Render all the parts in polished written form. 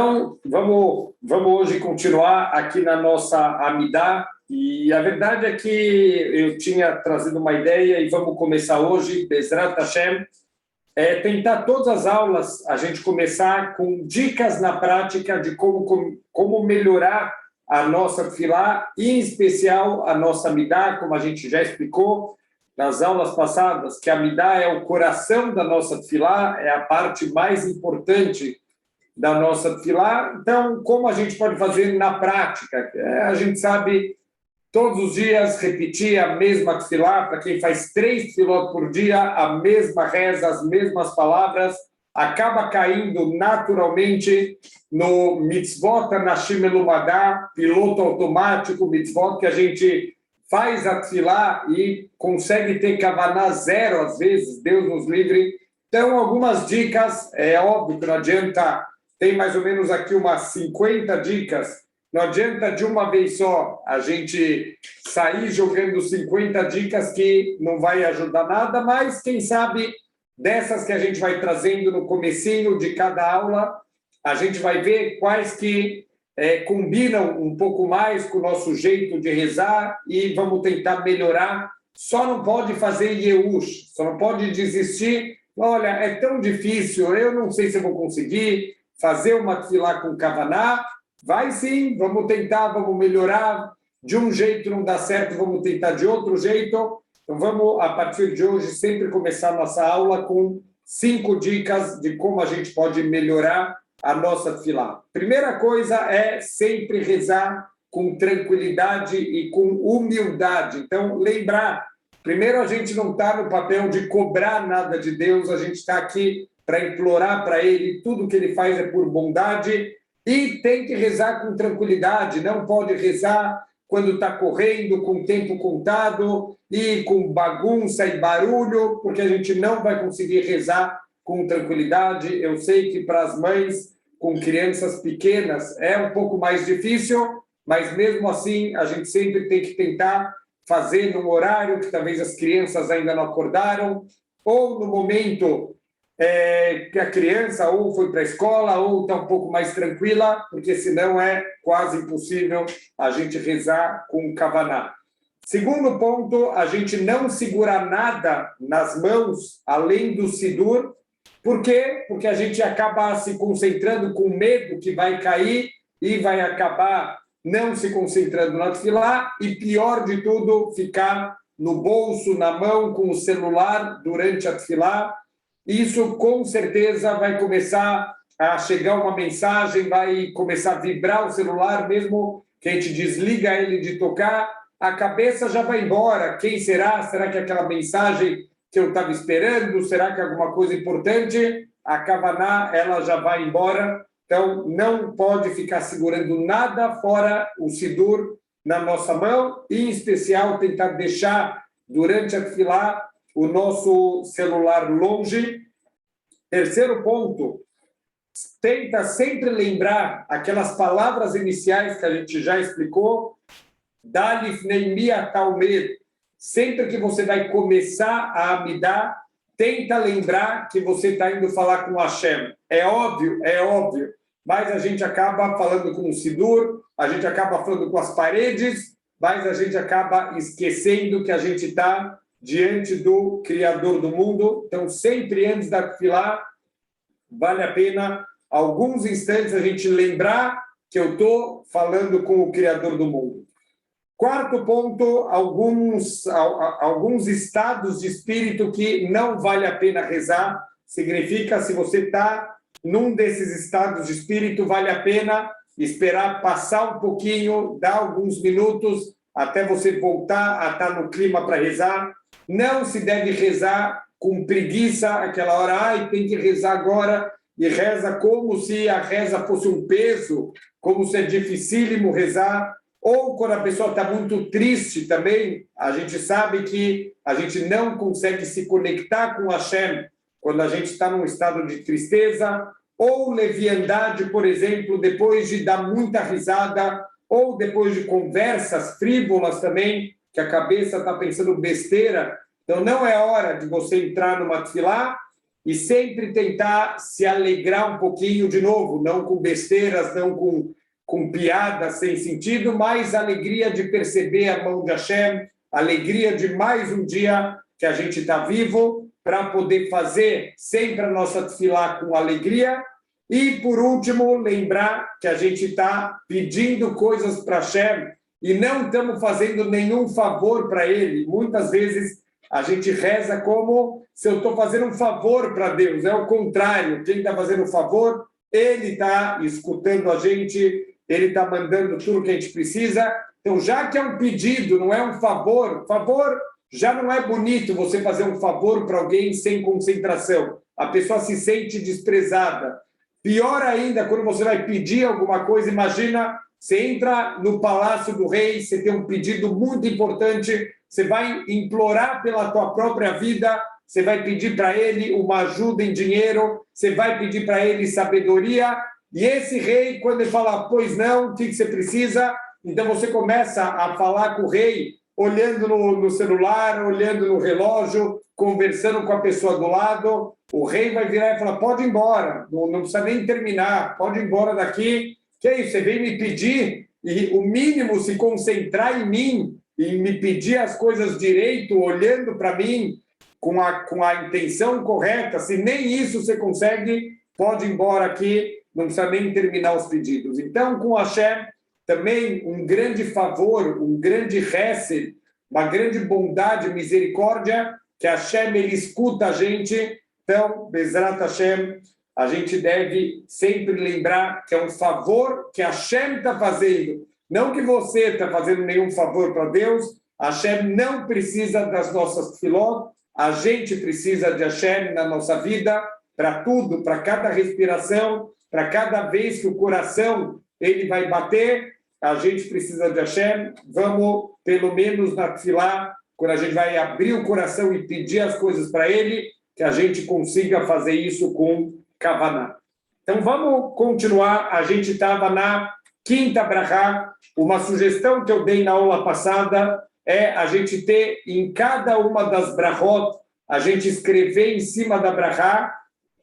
Então, vamos hoje continuar aqui na nossa Amidá. E a verdade é que eu tinha trazido uma ideia e vamos começar hoje, Bezrat Hashem, tentar todas as aulas, a gente começar com dicas na prática de como melhorar a nossa tefilá, e em especial a nossa Amidá, como a gente já explicou nas aulas passadas, que a Amidá é o coração da nossa tefilá, é a parte mais importante da nossa tefilá. Então, como a gente pode fazer na prática? A gente sabe todos os dias repetir a mesma tefilá. Para quem faz 3 tefilot por dia, a mesma reza, as mesmas palavras, acaba caindo naturalmente no mitzvot anashim melumadá, piloto automático, mitzvot que a gente faz a tefilá e consegue ter kavaná zero às vezes, Deus nos livre. Então, algumas dicas, é óbvio que não adianta, tem mais ou menos aqui umas 50 dicas. Não adianta de uma vez só a gente sair jogando 50 dicas que não vai ajudar nada, mas quem sabe dessas que a gente vai trazendo no comecinho de cada aula, a gente vai ver quais que combinam um pouco mais com o nosso jeito de rezar e vamos tentar melhorar. Só não pode fazer Yeush, só não pode desistir. Olha, é tão difícil, eu não sei se eu vou conseguir fazer uma tefilá com kavaná. Vai sim, vamos tentar, vamos melhorar. De um jeito não dá certo, vamos tentar de outro jeito. Então vamos, a partir de hoje, sempre começar nossa aula com 5 dicas de como a gente pode melhorar a nossa tefilá. Primeira coisa é sempre rezar com tranquilidade e com humildade. Então, lembrar, primeiro a gente não está no papel de cobrar nada de Deus, a gente está aqui para implorar para Ele, tudo que Ele faz é por bondade, e tem que rezar com tranquilidade, não pode rezar quando está correndo, com tempo contado, e com bagunça e barulho, porque a gente não vai conseguir rezar com tranquilidade. Eu sei que para as mães com crianças pequenas é um pouco mais difícil, mas mesmo assim a gente sempre tem que tentar fazer num horário que talvez as crianças ainda não acordaram, ou no momento que a criança ou foi para a escola ou está um pouco mais tranquila, porque senão é quase impossível a gente rezar com kavaná. Segundo ponto, a gente não segurar nada nas mãos além do sidur. Por quê? Porque a gente acaba se concentrando com medo que vai cair e vai acabar não se concentrando na tefilá e, pior de tudo, ficar no bolso, na mão, com o celular durante a tefilá. Isso, com certeza, vai começar a chegar uma mensagem, vai começar a vibrar o celular, mesmo que a gente desliga ele de tocar, a cabeça já vai embora. Quem será? Será que é aquela mensagem que eu estava esperando? Será que é alguma coisa importante? A kavaná, ela já vai embora. Então, não pode ficar segurando nada fora o sidur na nossa mão, e, em especial, tentar deixar, durante a tefilá, o nosso celular longe. Terceiro ponto, tenta sempre lembrar aquelas palavras iniciais que a gente já explicou, Dalif Neimia Talmed. Sempre que você vai começar a Amidá, tenta lembrar que você está indo falar com Hashem. É óbvio, mas a gente acaba falando com o Sidur, a gente acaba falando com as paredes, mas a gente acaba esquecendo que a gente está diante do Criador do mundo. Então, sempre antes da tefilá, vale a pena, alguns instantes, a gente lembrar que eu estou falando com o Criador do mundo. Quarto ponto, alguns estados de espírito que não vale a pena rezar. Significa, se você está num desses estados de espírito, vale a pena esperar passar um pouquinho, dar alguns minutos, até você voltar a estar no clima para rezar. Não se deve rezar com preguiça, aquela hora, tem que rezar agora, e reza como se a reza fosse um peso, como se é dificílimo rezar. Ou quando a pessoa está muito triste também, a gente sabe que a gente não consegue se conectar com Hashem quando a gente está num estado de tristeza, ou leviandade, por exemplo, depois de dar muita risada, ou depois de conversas frívolas também, que a cabeça está pensando besteira. Então, não é hora de você entrar numa tefilá e sempre tentar se alegrar um pouquinho de novo, não com besteiras, não com piadas sem sentido, mas alegria de perceber a mão de Hashem, alegria de mais um dia que a gente está vivo, para poder fazer sempre a nossa tefilá com alegria. E, por último, lembrar que a gente está pedindo coisas para Hashem e não estamos fazendo nenhum favor para ele. Muitas vezes a gente reza como se eu estou fazendo um favor para Deus. É o contrário. Quem está fazendo um favor, ele está escutando a gente, ele está mandando tudo que a gente precisa. Então, já que é um pedido, não é um favor, favor já não é bonito você fazer um favor para alguém sem concentração. A pessoa se sente desprezada. Pior ainda, quando você vai pedir alguma coisa, imagina, você entra no palácio do rei, você tem um pedido muito importante, você vai implorar pela tua própria vida, você vai pedir para ele uma ajuda em dinheiro, você vai pedir para ele sabedoria, e esse rei, quando ele fala, pois não, o que você precisa? Então você começa a falar com o rei, olhando no celular, olhando no relógio, conversando com a pessoa do lado, o rei vai virar e falar, pode ir embora, não precisa nem terminar, pode ir embora daqui, que é isso, você veio me pedir, e o mínimo se concentrar em mim, e me pedir as coisas direito, olhando para mim, com a intenção correta, se nem isso você consegue, pode ir embora aqui, não precisa nem terminar os pedidos. Então, com Hashem, também um grande favor, um grande hesed, uma grande bondade, misericórdia, que Hashem, ele escuta a gente. Então, Bezrat Hashem, a gente deve sempre lembrar que é um favor que Hashem está fazendo. Não que você está fazendo nenhum favor para Deus. Hashem não precisa das nossas tefilot. A gente precisa de Hashem na nossa vida, para tudo, para cada respiração, para cada vez que o coração ele vai bater. A gente precisa de Hashem, vamos, pelo menos na tefilá, quando a gente vai abrir o coração e pedir as coisas para ele, que a gente consiga fazer isso com Kavaná. Então, vamos continuar. A gente estava na quinta brachá. Uma sugestão que eu dei na aula passada é a gente ter, em cada uma das brachot, a gente escrever em cima da brachá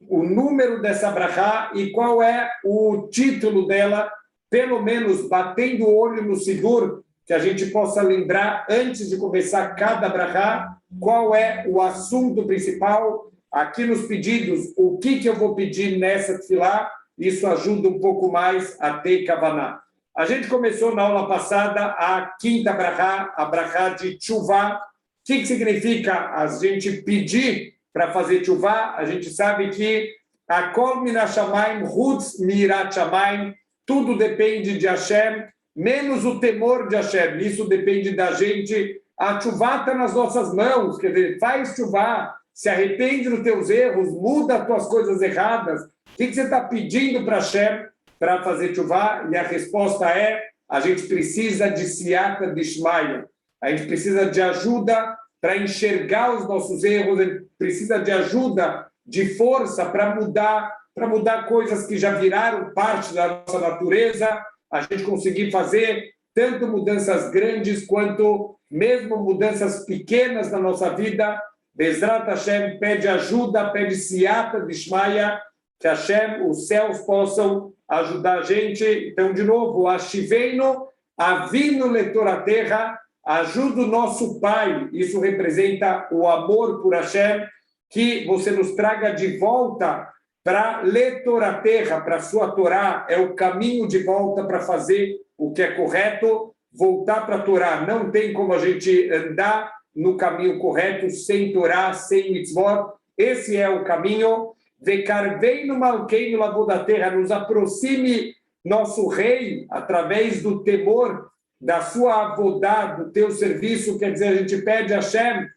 o número dessa brachá e qual é o título dela, pelo menos batendo o olho no Sidur, que a gente possa lembrar, antes de começar cada brachá, qual é o assunto principal. Aqui nos pedidos, o que eu vou pedir nessa tefilá, isso ajuda um pouco mais a ter kavaná. A gente começou na aula passada a quinta brachá, a brachá de tchuvá. O que significa a gente pedir para fazer tchuvá? A gente sabe que a kol min hashamayim, chutz mirat shamayim, tudo depende de Hashem, menos o temor de Hashem. Isso depende da gente. A tchuvá está nas nossas mãos, quer dizer, faz tchuvá, se arrepende dos teus erros, muda as tuas coisas erradas. O que você está pedindo para Hashem para fazer tchuvá? E a resposta é, a gente precisa de siata dishmaya, a gente precisa de ajuda para enxergar os nossos erros, a gente precisa de ajuda, de força para mudar coisas que já viraram parte da nossa natureza, a gente conseguir fazer tanto mudanças grandes quanto mesmo mudanças pequenas na nossa vida. Bezrat Hashem pede ajuda, pede siata dishmaya, que Hashem, os céus possam ajudar a gente. Então, de novo, Ashiveinu, Avinu Letora Terra, ajuda o nosso Pai. Isso representa o amor por Hashem, que você nos traga de volta para Letora Terra, para a sua Torá, é o caminho de volta para fazer o que é correto, voltar para a Torá. Não tem como a gente andar no caminho correto sem Torá, sem mitzvot. Esse é o caminho. Vecarveinu malkeinu lavoda terra, nos aproxime nosso rei através do temor da sua avodá, do teu serviço. Quer dizer, a gente pede a Hashem,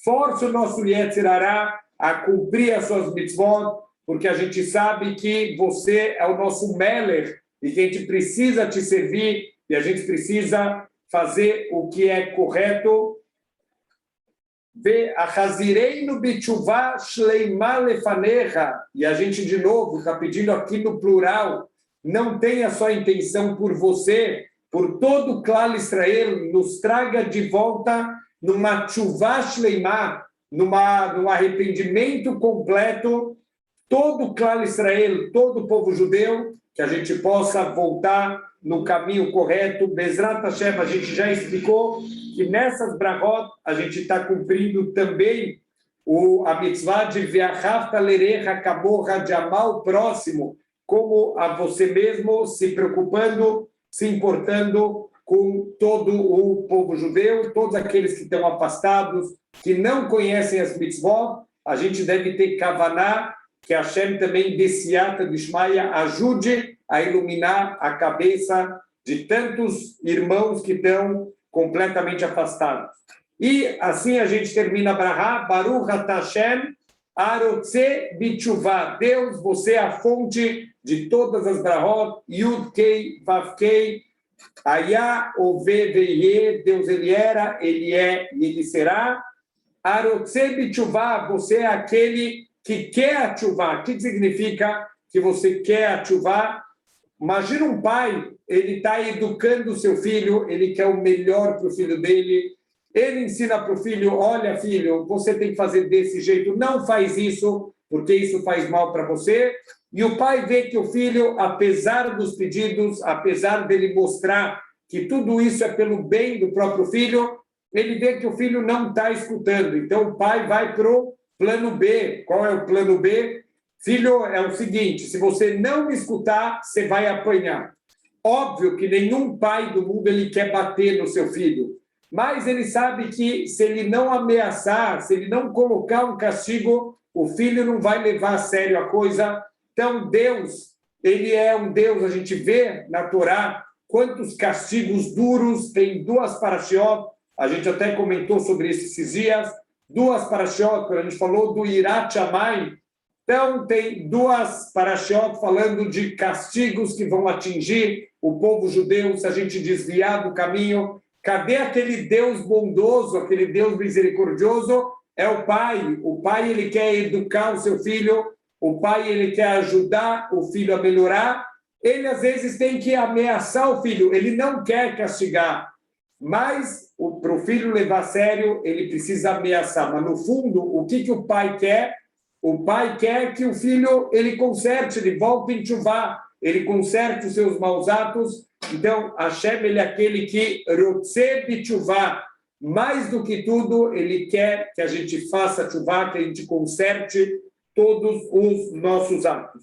força o nosso Yetzer Hará a cumprir as suas mitzvot, porque a gente sabe que você é o nosso Melech e que a gente precisa te servir e a gente precisa fazer o que é correto. E a gente, de novo, está pedindo aqui no plural, não tenha só intenção por você, por todo o Klal Israel, nos traga de volta numa tchuvá shleimá, num arrependimento completo, todo o clã Israel, todo o povo judeu, que a gente possa voltar no caminho correto. Bezrat Hashem, a gente já explicou que nessas brachot a gente está cumprindo também a mitzvah de Ve'achavta lerecha kamocha, de amar o próximo como a você mesmo, se preocupando, se importando com todo o povo judeu, todos aqueles que estão afastados, que não conhecem as mitzvot. A gente deve ter kavaná, que Hashem também, Bessiata Bishmaia, ajude a iluminar a cabeça de tantos irmãos que estão completamente afastados. E assim a gente termina a Brahá, Baruch Atah Hashem, Arotze Bitchuvah. Deus, você é a fonte de todas as Brahot, Yud Kei, Vav Kei, Ayá, Ove, Veie, Deus ele era, ele é e ele será. Arotze Bitchuvah, você é aquele que quer a Tchuvah. O que significa que você quer a Tchuvah? Imagina um pai, ele está educando o seu filho, ele quer o melhor para o filho dele, ele ensina para o filho, olha filho, você tem que fazer desse jeito, não faz isso, porque isso faz mal para você. E o pai vê que o filho, apesar dos pedidos, apesar dele mostrar que tudo isso é pelo bem do próprio filho, ele vê que o filho não está escutando. Então o pai vai para o plano B. Qual é o plano B? Filho, é o seguinte, se você não me escutar, você vai apanhar. Óbvio que nenhum pai do mundo ele quer bater no seu filho, mas ele sabe que se ele não ameaçar, se ele não colocar um castigo, o filho não vai levar a sério a coisa. Então, Deus, ele é um Deus, a gente vê na Torá quantos castigos duros, tem duas parashiot, a gente até comentou sobre isso esses dias, duas parashiot, quando a gente falou do Irat Shamayim. Então, tem duas parashiot falando de castigos que vão atingir o povo judeu se a gente desviar do caminho. Cadê aquele Deus bondoso, aquele Deus misericordioso? É o pai. O pai, ele quer educar o seu filho, o pai, ele quer ajudar o filho a melhorar. Ele, às vezes, tem que ameaçar o filho, ele não quer castigar. Mas, para o filho levar a sério, ele precisa ameaçar. Mas, no fundo, o que o pai quer? O pai quer que o filho ele conserte, ele volte em Tchuvá, ele conserte os seus maus atos. Então, Hashem, ele é aquele que Rotze Bitchuvá, mais do que tudo, ele quer que a gente faça Tchuvá, que a gente conserte todos os nossos atos.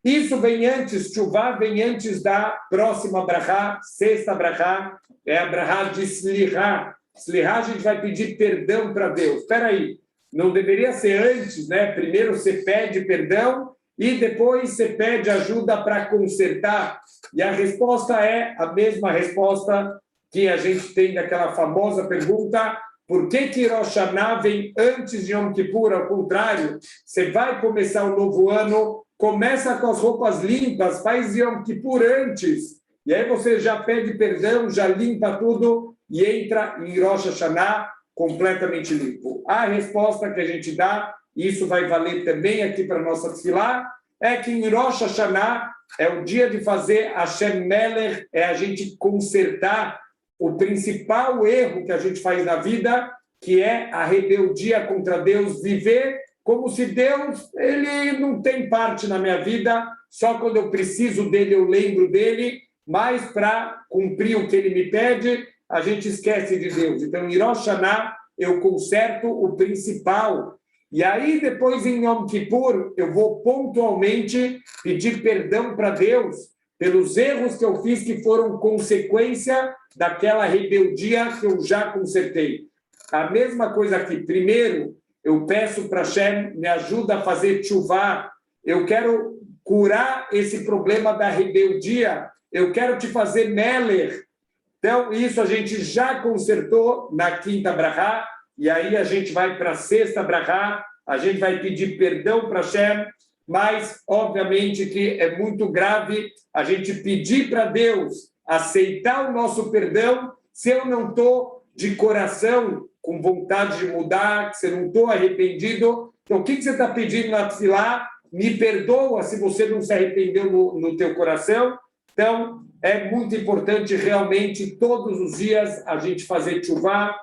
Isso vem antes, Tchuvá vem antes da próxima brachá, sexta brachá, é a brachá de Slihá. Slihá, a gente vai pedir perdão para Deus. Espera aí, não deveria ser antes, né? Primeiro você pede perdão e depois você pede ajuda para consertar. E a resposta é a mesma resposta que a gente tem daquela famosa pergunta: por que Rosh Hashanah vem antes de Yom Kippur? Ao contrário, você vai começar o novo ano, começa com as roupas limpas, faz Yom Kippur antes, e aí você já pede perdão, já limpa tudo e entra em Rosh Hashanah completamente limpo. A resposta que a gente dá, e isso vai valer também aqui para a nossa tefilá, é que em Rosh Hashanah é o dia de fazer Hashem Melech, é a gente consertar o principal erro que a gente faz na vida, que é a rebeldia contra Deus, viver como se Deus ele não tem parte na minha vida, só quando eu preciso dele eu lembro dele, mas para cumprir o que ele me pede, a gente esquece de Deus. Então, em Rosh Hashanah, eu conserto o principal. E aí, depois, em Yom Kippur, eu vou pontualmente pedir perdão para Deus pelos erros que eu fiz que foram consequência daquela rebeldia que eu já consertei. A mesma coisa aqui. Primeiro, eu peço para Hashem, me ajuda a fazer tchuvá. Eu quero curar esse problema da rebeldia. Eu quero te fazer Meler. Então, isso a gente já consertou na quinta brachá, e aí a gente vai para a sexta brachá, a gente vai pedir perdão para Hashem, mas, obviamente, que é muito grave a gente pedir para Deus aceitar o nosso perdão se eu não estou de coração com vontade de mudar, se eu não estou arrependido. Então, o que você está pedindo na tefilá? Me perdoa se você não se arrependeu no teu coração. Então, é muito importante realmente todos os dias a gente fazer tchuvá.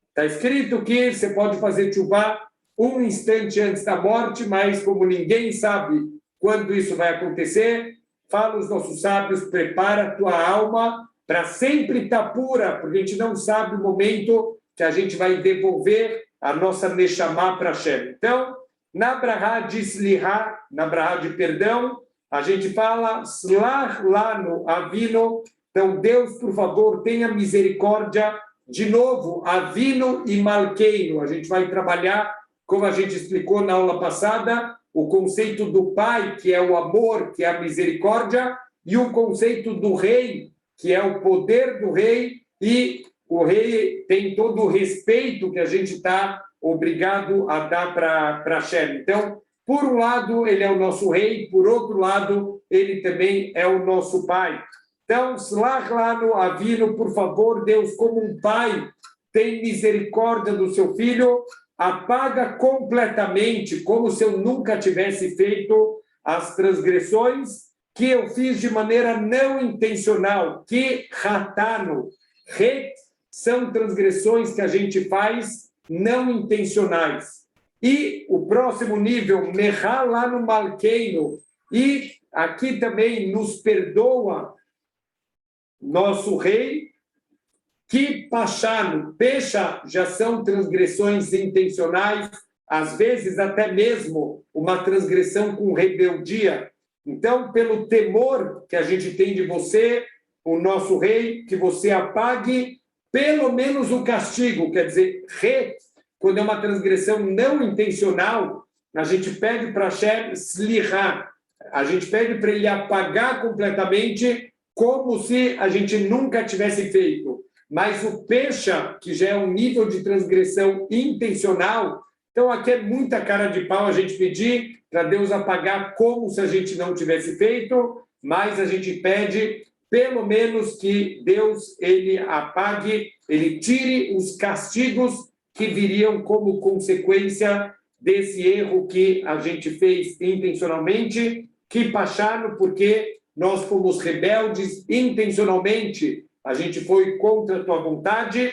Está escrito que você pode fazer tchuvá um instante antes da morte, mas como ninguém sabe quando isso vai acontecer, fala os nossos sábios, prepara a tua alma para sempre estar pura, porque a gente não sabe o momento que a gente vai devolver a nossa Neshama para Hashem. Então, na Brahá de Slihá, na Brahá de perdão, a gente fala Slach Lanu Avino. Então, Deus, por favor, tenha misericórdia. De novo, Avino e Malkeino. A gente vai trabalhar, como a gente explicou na aula passada, o conceito do pai, que é o amor, que é a misericórdia, e o conceito do rei, que é o poder do rei, e o rei tem todo o respeito que a gente está obrigado a dar para Hashem. Então, por um lado, ele é o nosso rei, por outro lado, ele também é o nosso pai. Então, Slach Lanu Avinu, por favor, Deus, como um pai, tem misericórdia do seu filho, apaga completamente, como se eu nunca tivesse feito as transgressões que eu fiz de maneira não intencional, que ratano, são transgressões que a gente faz não intencionais. E o próximo nível, Mechá lá no Malkeino, e aqui também nos perdoa nosso rei, que Pachano, Pecha já são transgressões intencionais, às vezes até mesmo uma transgressão com rebeldia. Então, pelo temor que a gente tem de você, o nosso rei, que você apague pelo menos o castigo, quer dizer, quando é uma transgressão não intencional, a gente pede para Hashem slihá, a gente pede para ele apagar completamente, como se a gente nunca tivesse feito. Mas o pecha, que já é um nível de transgressão intencional, então aqui é muita cara de pau a gente pedir para Deus apagar como se a gente não tivesse feito, mas a gente pede pelo menos que Deus ele apague, ele tire os castigos que viriam como consequência desse erro que a gente fez intencionalmente, que Pachano, porque nós fomos rebeldes intencionalmente, a gente foi contra a tua vontade,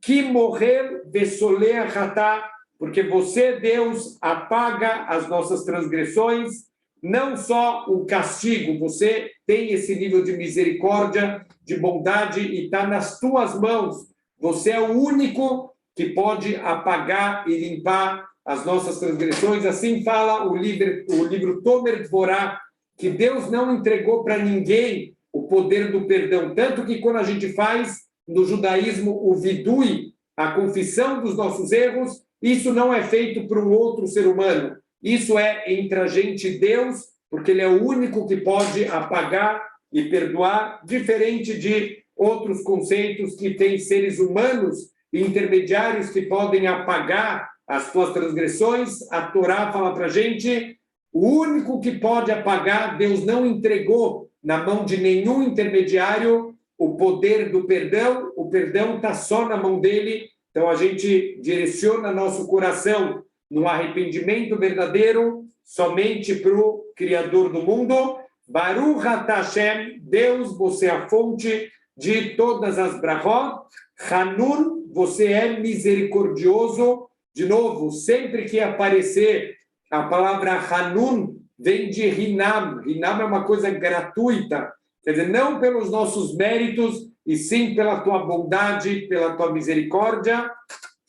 que morrer Vesolea Ratá, porque você, Deus, apaga as nossas transgressões, não só o castigo, você tem esse nível de misericórdia, de bondade, e está nas tuas mãos. Você é o único que pode apagar e limpar as nossas transgressões. Assim fala o livro Tomer Dvorá, que Deus não entregou para ninguém o poder do perdão. Tanto que quando a gente faz no judaísmo o vidui, a confissão dos nossos erros, isso não é feito para um outro ser humano. Isso é entre a gente e Deus, porque Ele é o único que pode apagar e perdoar, diferente de outros conceitos que têm seres humanos e intermediários que podem apagar as suas transgressões. A Torá fala para a gente, o único que pode apagar, Deus não entregou na mão de nenhum intermediário o poder do perdão, o perdão está só na mão dele, então a gente direciona nosso coração no arrependimento verdadeiro, somente para o Criador do mundo. Baruch atah Hashem, Deus, você é a fonte de todas as brachot. Hanun, você é misericordioso. De novo, sempre que aparecer a palavra Hanun, vem de Hinam. Hinam é uma coisa gratuita, quer dizer, não pelos nossos méritos, e sim pela tua bondade, pela tua misericórdia.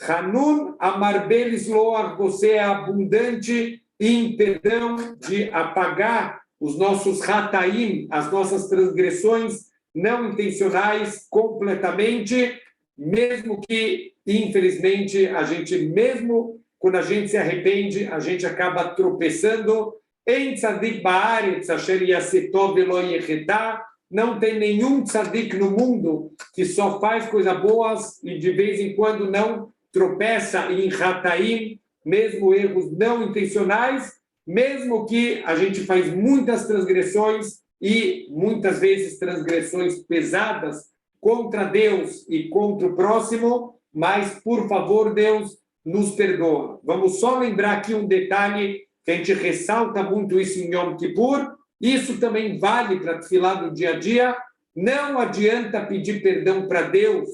Hanun Amarbelis Loar, você é abundante em perdão, de apagar os nossos Hataim, as nossas transgressões não intencionais completamente, mesmo que, infelizmente, a gente, mesmo quando a gente se arrepende, a gente acaba tropeçando. Em Tzadik Baaretz, Asher Yasetov Velo Yechetá, não tem nenhum tzadik no mundo que só faz coisas boas e de vez em quando não tropeça em Hataim, mesmo erros não intencionais, mesmo que a gente faz muitas transgressões e muitas vezes transgressões pesadas contra Deus e contra o próximo, mas, por favor, Deus, nos perdoa. Vamos só lembrar aqui um detalhe que a gente ressalta muito isso em Yom Kippur, isso também vale para Tefilá do dia a dia. Não adianta pedir perdão para Deus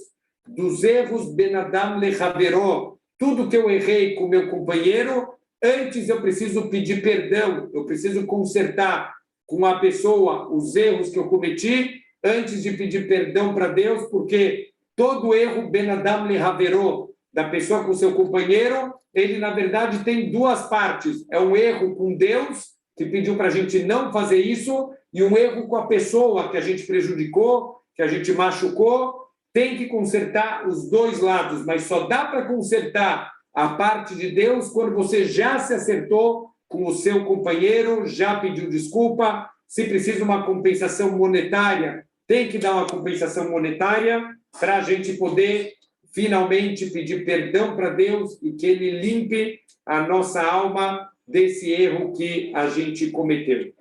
dos erros Ben Adam Lechaveró, tudo que eu errei com meu companheiro, Antes eu preciso pedir perdão, eu preciso consertar com a pessoa os erros que eu cometi, antes de pedir perdão para Deus, porque todo erro, Ben Adam le haverô, da pessoa com seu companheiro, ele, na verdade, tem duas partes. É um erro com Deus, que pediu para a gente não fazer isso, e um erro com a pessoa que a gente prejudicou, que a gente machucou. Tem que consertar os dois lados, mas só dá para consertar a parte de Deus quando você já se acertou com o seu companheiro, já pediu desculpa. Se precisa uma compensação monetária, tem que dar uma compensação monetária para a gente poder finalmente pedir perdão para Deus e que Ele limpe a nossa alma desse erro que a gente cometeu.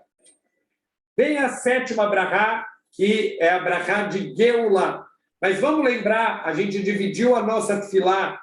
Vem a sétima brachá, que é a brachá de Geulá. Mas vamos lembrar, a gente dividiu a nossa tefilá,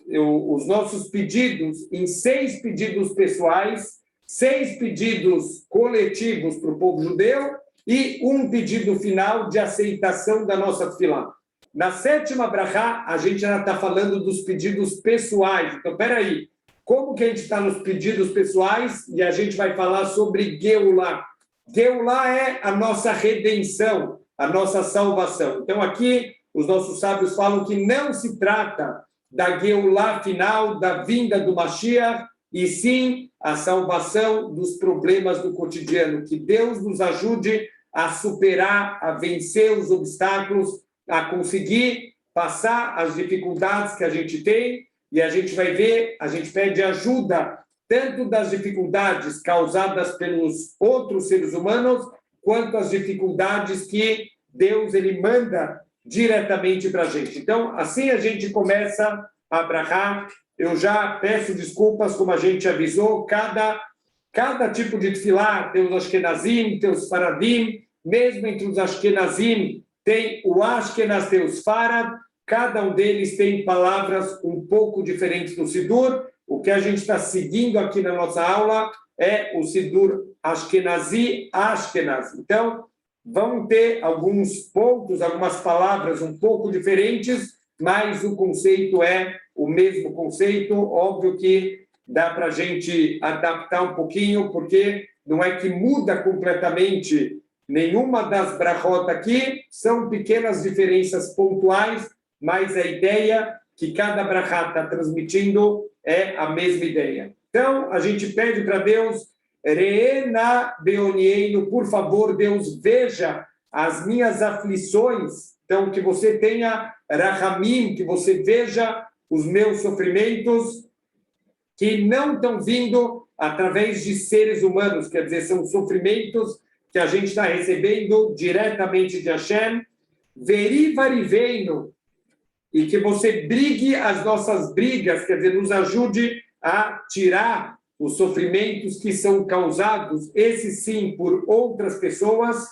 os nossos pedidos, em 6 pedidos pessoais, 6 pedidos coletivos para o povo judeu e um pedido final de aceitação da nossa tefilá. Na sétima brachá, a gente já está falando dos pedidos pessoais. Então, espera aí, como que a gente está nos pedidos pessoais? E a gente vai falar sobre Geulá. Geulá é a nossa redenção, a nossa salvação. Então, aqui, os nossos sábios falam que não se trata da Geulá final, da vinda do Mashiach, e sim a salvação dos problemas do cotidiano. Que Deus nos ajude a superar, a vencer os obstáculos, a conseguir passar as dificuldades que a gente tem, e a gente vai ver, a gente pede ajuda tanto das dificuldades causadas pelos outros seres humanos, quanto as dificuldades que Deus ele manda diretamente para a gente. Então, assim a gente começa a brachá. Eu já peço desculpas, como a gente avisou, cada tipo de tefilá, tem os Ashkenazim, tem os Faradim, mesmo entre os Ashkenazim, tem o Ashkenaz, tem os Farad, cada um deles tem palavras um pouco diferentes do Sidur. O que a gente está seguindo aqui na nossa aula é o Sidur Ashkenazi, Ashkenaz. Então, vão ter alguns pontos, algumas palavras um pouco diferentes, mas o conceito é o mesmo conceito. Óbvio que dá para a gente adaptar um pouquinho, porque não é que muda completamente nenhuma das brachot aqui, são pequenas diferenças pontuais, mas a ideia que cada brachá está transmitindo é a mesma ideia. Então, a gente pede para Deus, Reena Beonieino, por favor, Deus, veja as minhas aflições. Então, que você tenha Rahamim, que você veja os meus sofrimentos, que não estão vindo através de seres humanos, quer dizer, são sofrimentos que a gente está recebendo diretamente de Hashem. Verivareino, e que você brigue as nossas brigas, quer dizer, nos ajude a tirar os sofrimentos que são causados, esses sim, por outras pessoas.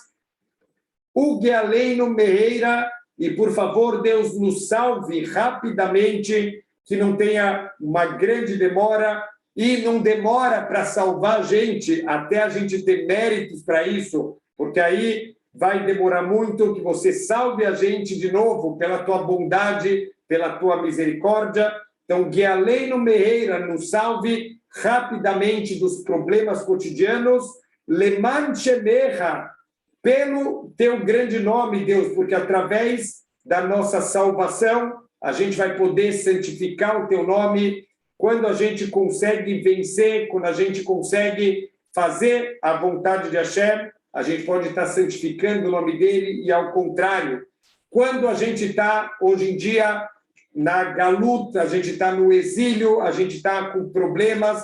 O Gealeino Meheira, e por favor, Deus nos salve rapidamente, que não tenha uma grande demora, e não demora para salvar a gente, até a gente ter méritos para isso, porque aí vai demorar muito, que você salve a gente de novo pela tua bondade, pela tua misericórdia. Então, Gealeino Meheira, nos salve rapidamente dos problemas cotidianos, Leman Shemecha, pelo teu grande nome, Deus, porque através da nossa salvação, a gente vai poder santificar o teu nome. Quando a gente consegue vencer, quando a gente consegue fazer a vontade de Hashem, a gente pode estar santificando o nome dele, e ao contrário, quando a gente está, hoje em dia, na galuta, a gente está no exílio, a gente está com problemas,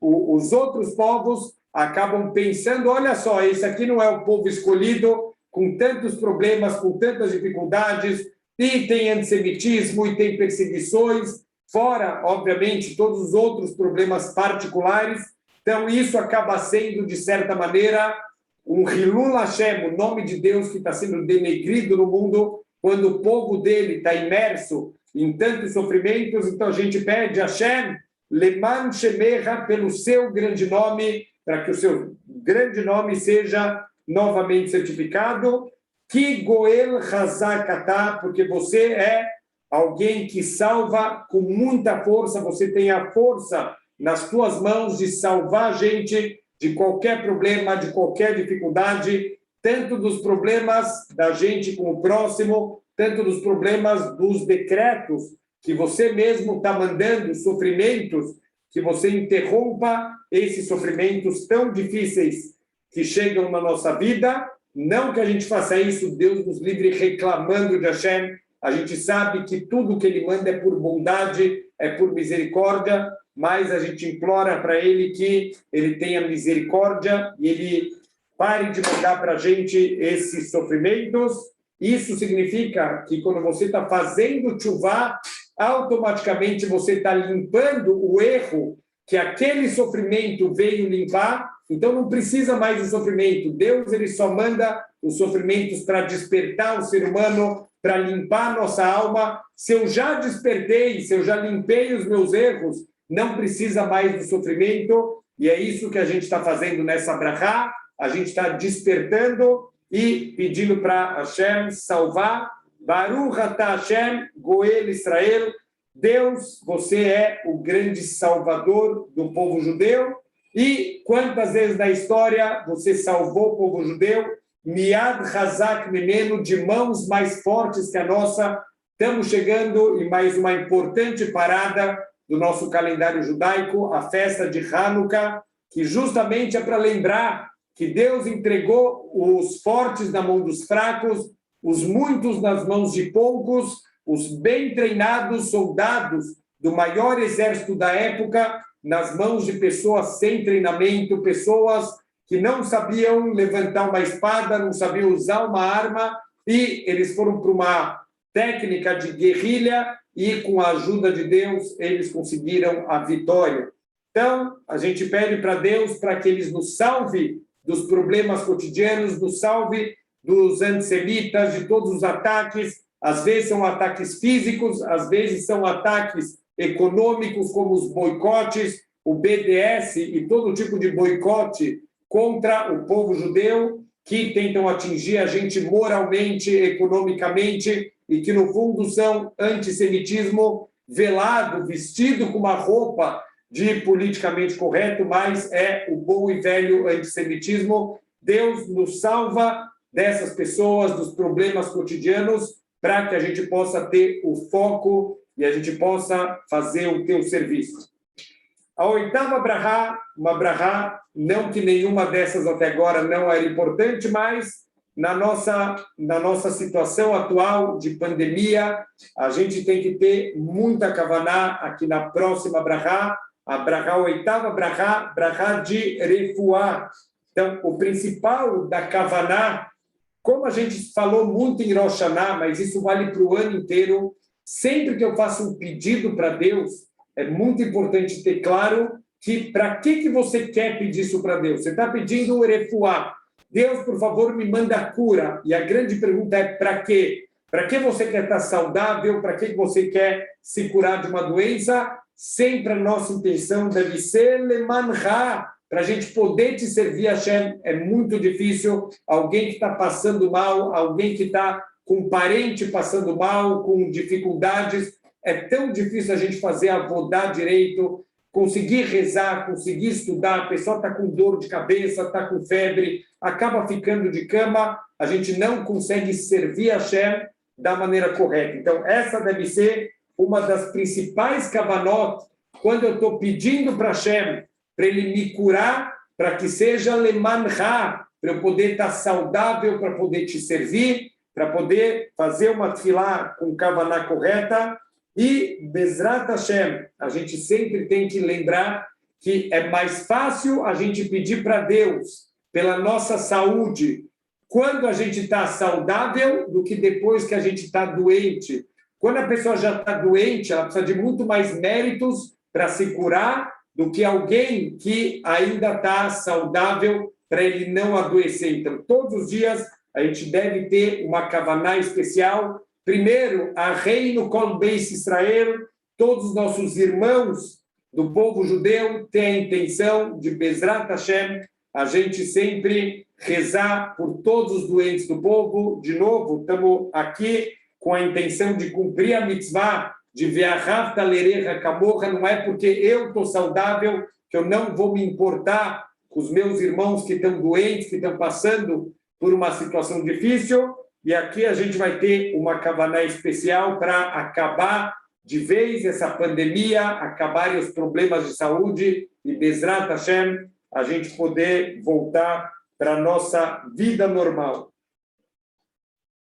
os outros povos acabam pensando, olha só, esse aqui não é o povo escolhido, com tantos problemas, com tantas dificuldades, e tem antissemitismo, e tem perseguições, fora, obviamente, todos os outros problemas particulares. Então, isso acaba sendo, de certa maneira, um Hilul Hashem, o nome de Deus que está sendo denegrido no mundo, quando o povo dele está imerso em tantos sofrimentos. Então, a gente pede a Hashem, Leman Shemecha, pelo seu grande nome, para que o seu grande nome seja novamente certificado. Ki Goel Hazakatá, porque você é alguém que salva com muita força, você tem a força nas tuas mãos de salvar a gente de qualquer problema, de qualquer dificuldade, tanto dos problemas da gente com o próximo, tanto dos problemas dos decretos que você mesmo está mandando, sofrimentos, que você interrompa esses sofrimentos tão difíceis que chegam na nossa vida. Não que a gente faça isso, Deus nos livre, reclamando de Hashem. A gente sabe que tudo que Ele manda é por bondade, é por misericórdia, mas a gente implora para Ele que Ele tenha misericórdia e Ele pare de mandar para a gente esses sofrimentos. Isso significa que quando você está fazendo tshuva, automaticamente você está limpando o erro que aquele sofrimento veio limpar. Então não precisa mais do sofrimento. Deus ele só manda os sofrimentos para despertar o ser humano, para limpar a nossa alma. Se eu já despertei, se eu já limpei os meus erros, não precisa mais do sofrimento. E é isso que a gente está fazendo nessa brachá. A gente está despertando e pedindo para Hashem salvar. Baruch atah Hashem, Goel Israel. Deus, você é o grande salvador do povo judeu. E quantas vezes na história você salvou o povo judeu? Miad Hazak Mimenu, de mãos mais fortes que a nossa. Estamos chegando em mais uma importante parada do nosso calendário judaico, a festa de Hanukkah, que justamente é para lembrar que Deus entregou os fortes na mão dos fracos, os muitos nas mãos de poucos, os bem treinados soldados do maior exército da época nas mãos de pessoas sem treinamento, pessoas que não sabiam levantar uma espada, não sabiam usar uma arma, e eles foram para uma técnica de guerrilha e, com a ajuda de Deus, eles conseguiram a vitória. Então, a gente pede para Deus para que Ele nos salve dos problemas cotidianos, nos salve dos antissemitas, de todos os ataques. Às vezes são ataques físicos, às vezes são ataques econômicos, como os boicotes, o BDS e todo tipo de boicote contra o povo judeu, que tentam atingir a gente moralmente, economicamente, e que, no fundo, são antissemitismo velado, vestido com uma roupa de politicamente correto, mas é o bom e velho antissemitismo. Deus nos salva dessas pessoas, dos problemas cotidianos, para que a gente possa ter o foco e a gente possa fazer o teu serviço. A oitava brahá, uma brahá, não que nenhuma dessas até agora não era importante, mas na nossa situação atual de pandemia, a gente tem que ter muita kavaná aqui na próxima brahá, a brahá, a oitava brahá, brahá de refuá. Então, o principal da kavaná, como a gente falou muito em Rosh Hashanah, mas isso vale para o ano inteiro, sempre que eu faço um pedido para Deus, é muito importante ter claro que para que você quer pedir isso para Deus? Você está pedindo o refuá. Deus, por favor, me manda cura. E a grande pergunta é para quê? Para que você quer estar saudável? Para que você quer se curar de uma doença? Sempre a nossa intenção deve ser lemanha, para a gente poder te servir, Hashem. É muito difícil alguém que está passando mal, alguém que está com um parente passando mal, com dificuldades. É tão difícil a gente fazer a vodá direito, conseguir rezar, conseguir estudar. A pessoa está com dor de cabeça, está com febre, acaba ficando de cama. A gente não consegue servir a Hashem da maneira correta. Então, essa deve ser uma das principais kavanot, quando eu estou pedindo para Hashem, para Ele me curar, para que seja lemanha, para eu poder estar saudável, para poder te servir, para poder fazer uma tefilá com kavaná correta. E, Bezrat Hashem, a gente sempre tem que lembrar que é mais fácil a gente pedir para Deus pela nossa saúde quando a gente está saudável do que depois que a gente está doente. Quando a pessoa já está doente, ela precisa de muito mais méritos para se curar do que alguém que ainda está saudável para ele não adoecer. Então, todos os dias a gente deve ter uma kavaná especial. Primeiro, a Reino Kol Beis Israel, todos os nossos irmãos do povo judeu têm a intenção de Bezrat Hashem, a gente sempre rezar por todos os doentes do povo. De novo, estamos aqui com a intenção de cumprir a mitzvah de Ve'ahavta lerecha kamocha, não é porque eu estou saudável que eu não vou me importar com os meus irmãos que estão doentes, que estão passando por uma situação difícil. E aqui a gente vai ter uma kavaná especial para acabar de vez essa pandemia, acabarem os problemas de saúde e, Bezrat Hashem, a gente poder voltar para a nossa vida normal.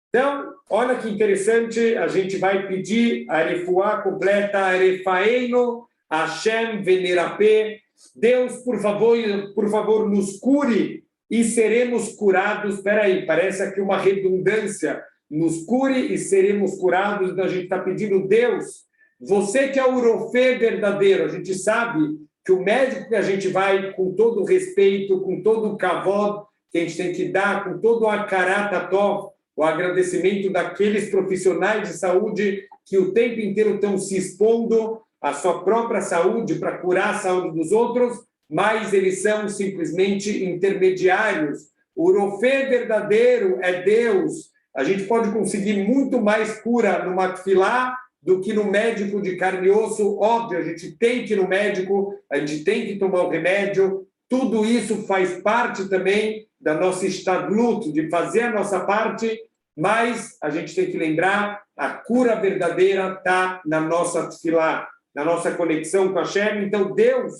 Então, olha que interessante, a gente vai pedir a refuá completa, a refaeino, Hashem venerapé. Deus, por favor, nos cure e seremos curados. Espera aí, parece aqui uma redundância. Nos cure e seremos curados. Então, a gente está pedindo, Deus, você que é o urofê verdadeiro, a gente sabe que o médico que a gente vai, com todo o respeito, com todo o kavod que a gente tem que dar, com todo o akarat atov, o agradecimento daqueles profissionais de saúde que o tempo inteiro estão se expondo à sua própria saúde para curar a saúde dos outros, mas eles são simplesmente intermediários. O urofê verdadeiro é Deus. A gente pode conseguir muito mais cura no tefilá do que no médico de carne e osso. Óbvio, a gente tem que ir no médico, a gente tem que tomar o remédio. Tudo isso faz parte também da nossa estadlut, de fazer a nossa parte, mas a gente tem que lembrar, a cura verdadeira está na nossa tefilá, na nossa conexão com Hashem. Então, Deus,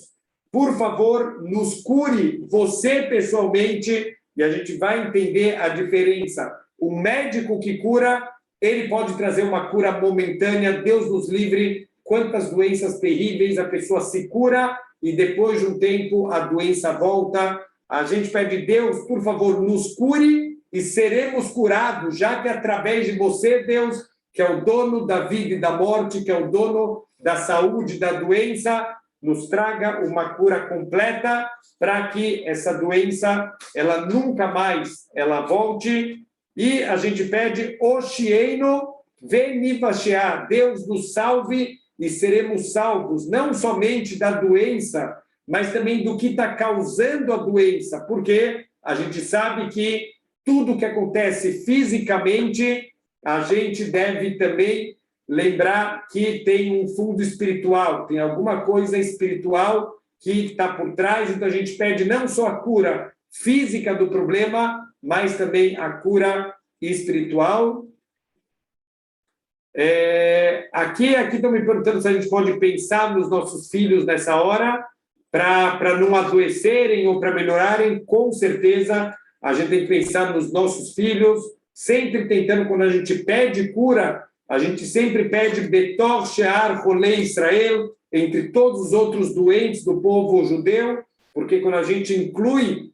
por favor, nos cure, você pessoalmente, e a gente vai entender a diferença. O médico que cura, ele pode trazer uma cura momentânea, Deus nos livre, quantas doenças terríveis a pessoa se cura e depois de um tempo a doença volta. A gente pede, Deus, por favor, nos cure e seremos curados, já que através de você, Deus, que é o dono da vida e da morte, que é o dono da saúde e da doença, nos traga uma cura completa para que essa doença, ela nunca mais ela volte. E a gente pede, Oshieino venivasheá, Deus nos salve e seremos salvos, não somente da doença, mas também do que está causando a doença, porque a gente sabe que tudo que acontece fisicamente, a gente deve também lembrar que tem um fundo espiritual, tem alguma coisa espiritual que está por trás, então a gente pede não só a cura física do problema, mas também a cura espiritual. Aqui estão me perguntando se a gente pode pensar nos nossos filhos nessa hora, para não adoecerem ou para melhorarem. Com certeza, a gente tem que pensar nos nossos filhos, sempre tentando, quando a gente pede cura, a gente sempre pede Betor Shear Rolei Israel, entre todos os outros doentes do povo judeu, porque quando a gente inclui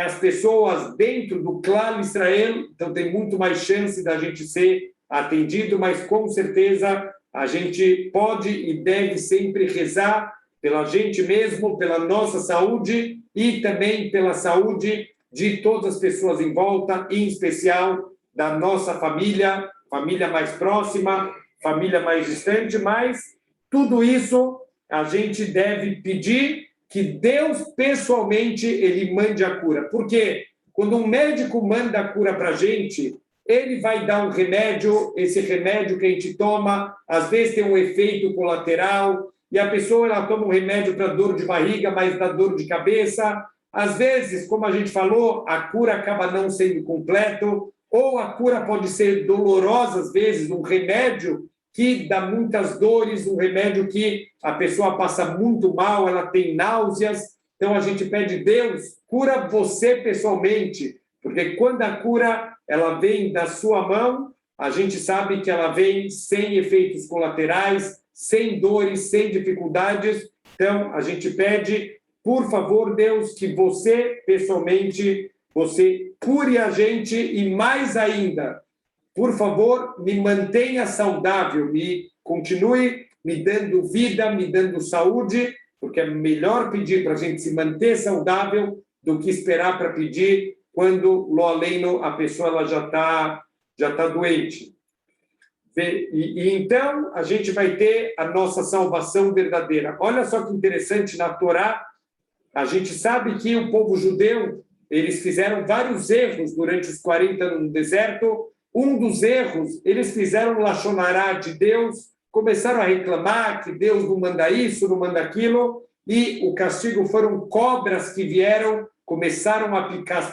as pessoas dentro do clã Israel, então tem muito mais chance da gente ser atendido, mas com certeza a gente pode e deve sempre rezar pela gente mesmo, pela nossa saúde e também pela saúde de todas as pessoas em volta, em especial da nossa família, família mais próxima, família mais distante, mas tudo isso a gente deve pedir que Deus pessoalmente ele mande a cura. Porque quando um médico manda a cura para a gente, ele vai dar um remédio, esse remédio que a gente toma, às vezes tem um efeito colateral, e a pessoa ela toma um remédio para dor de barriga, mas dá dor de cabeça. Às vezes, como a gente falou, a cura acaba não sendo completo, ou a cura pode ser dolorosa, às vezes, um remédio que dá muitas dores, um remédio que a pessoa passa muito mal, ela tem náuseas. Então, a gente pede, Deus, cura você pessoalmente, porque quando a cura ela vem da sua mão, a gente sabe que ela vem sem efeitos colaterais, sem dores, sem dificuldades. Então, a gente pede, por favor, Deus, que você, pessoalmente, você cure a gente e mais ainda, por favor, me mantenha saudável, me continue me dando vida, me dando saúde, porque é melhor pedir para a gente se manter saudável do que esperar para pedir quando, lo aleno, a pessoa ela já tá doente. E então, a gente vai ter a nossa salvação verdadeira. Olha só que interessante, na Torá, a gente sabe que o povo judeu, eles fizeram vários erros durante os 40 anos no deserto. Um dos erros, eles fizeram Lashon Hará de Deus, começaram a reclamar que Deus não manda isso, não manda aquilo, e o castigo foram cobras que vieram, começaram a picar as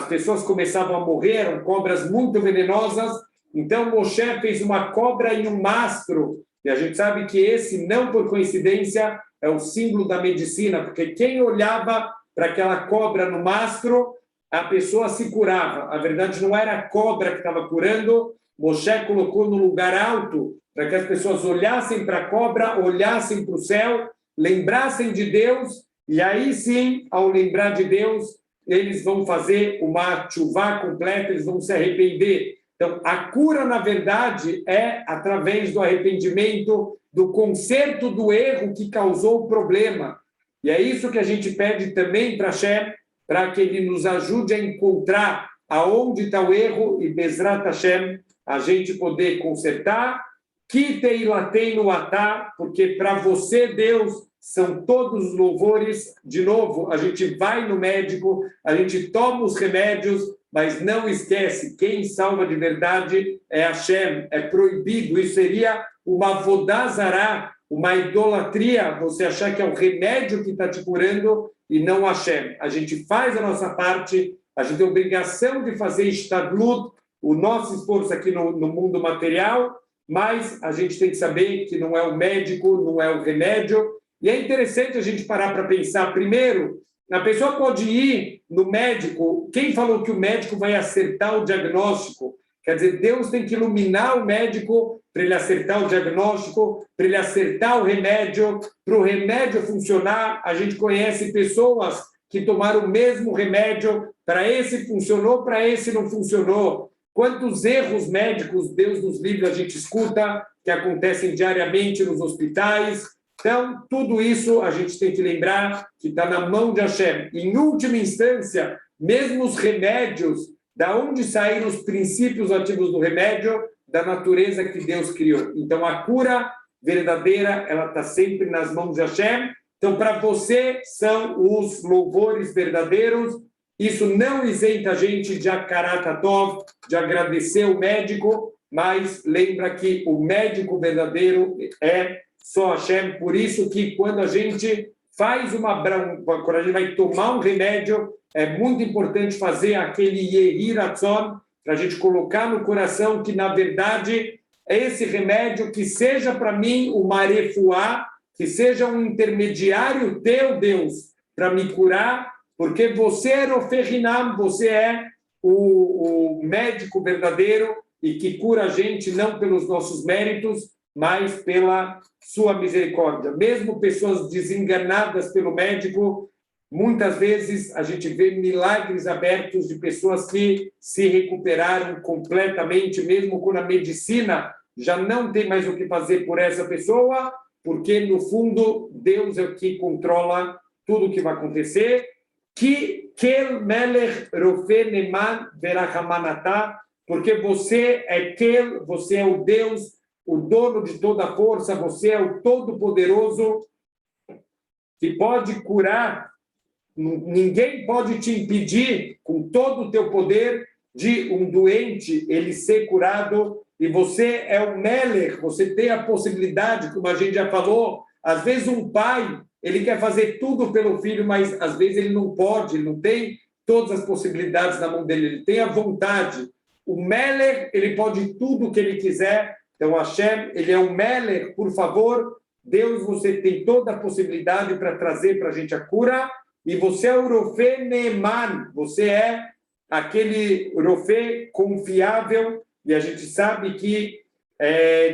pessoas começavam a morrer, eram cobras muito venenosas. Então Moshe fez uma cobra em um mastro, e a gente sabe que esse, não por coincidência, é o símbolo da medicina, porque quem olhava para aquela cobra no mastro, a pessoa se curava. A verdade não era a cobra que estava curando, Moshe colocou no lugar alto para que as pessoas olhassem para a cobra, olhassem para o céu, lembrassem de Deus, e aí sim, ao lembrar de Deus, eles vão fazer uma tshuva completa, eles vão se arrepender. Então, a cura, na verdade, é através do arrependimento, do conserto do erro que causou o problema. E é isso que a gente pede também para Hashem, para que ele nos ajude a encontrar aonde está o erro e, Bezrat Hashem, a gente poder consertar. Kiteilatei no atá, porque para você, Deus, são todos os louvores. De novo, a gente vai no médico, a gente toma os remédios, mas não esquece, quem salva de verdade é Hashem, é proibido. Isso seria uma vodazará, uma idolatria, você achar que é o remédio que está te curando e não Hashem. A gente faz a nossa parte, a gente tem a obrigação de fazer Shtadlut, o nosso esforço aqui no mundo material, mas a gente tem que saber que não é o médico, não é o remédio. E é interessante a gente parar para pensar. Primeiro, a pessoa pode ir no médico. Quem falou que o médico vai acertar o diagnóstico? Quer dizer, Deus tem que iluminar o médico para ele acertar o diagnóstico, para ele acertar o remédio, para o remédio funcionar. A gente conhece pessoas que tomaram o mesmo remédio, para esse funcionou, para esse não funcionou. Quantos erros médicos, Deus nos livre, a gente escuta, que acontecem diariamente nos hospitais. Então, tudo isso a gente tem que lembrar que está na mão de Hashem. Em última instância, mesmo os remédios, da onde saíram os princípios ativos do remédio? Da natureza que Deus criou. Então, a cura verdadeira, ela está sempre nas mãos de Hashem. Então, para você, são os louvores verdadeiros. Isso não isenta a gente de Hakarat Tov, de agradecer o médico, mas lembra que o médico verdadeiro é só Hashem. Por isso que quando a gente faz quando a gente vai tomar um remédio, é muito importante fazer aquele Yehi Ratzon, para a gente colocar no coração que, na verdade, esse remédio que seja para mim uma refuá, que seja um intermediário teu, Deus, para me curar, porque você é o Ferrinam, você é o médico verdadeiro e que cura a gente não pelos nossos méritos, mas pela sua misericórdia. Mesmo pessoas desenganadas pelo médico, muitas vezes a gente vê milagres abertos de pessoas que se recuperaram completamente, mesmo quando a medicina já não tem mais o que fazer por essa pessoa, porque, no fundo, Deus é o que controla tudo o que vai acontecer. Que Kel Melech Rofe Neman Verachamanatá, porque você é Kel, você é o Deus, o dono de toda a força, você é o Todo-Poderoso, que pode curar. Ninguém pode te impedir, com todo o teu poder, de um doente ele ser curado, e você é o Melech, você tem a possibilidade, como a gente já falou, às vezes um pai, ele quer fazer tudo pelo filho, mas às vezes ele não pode, ele não tem todas as possibilidades na mão dele, ele tem a vontade. O Melech, ele pode tudo o que ele quiser. Então, Hashem, ele é o Melech, por favor, Deus, você tem toda a possibilidade para trazer para a gente a cura, e você é o Rofé Neeman, você é aquele Rofé confiável, e a gente sabe que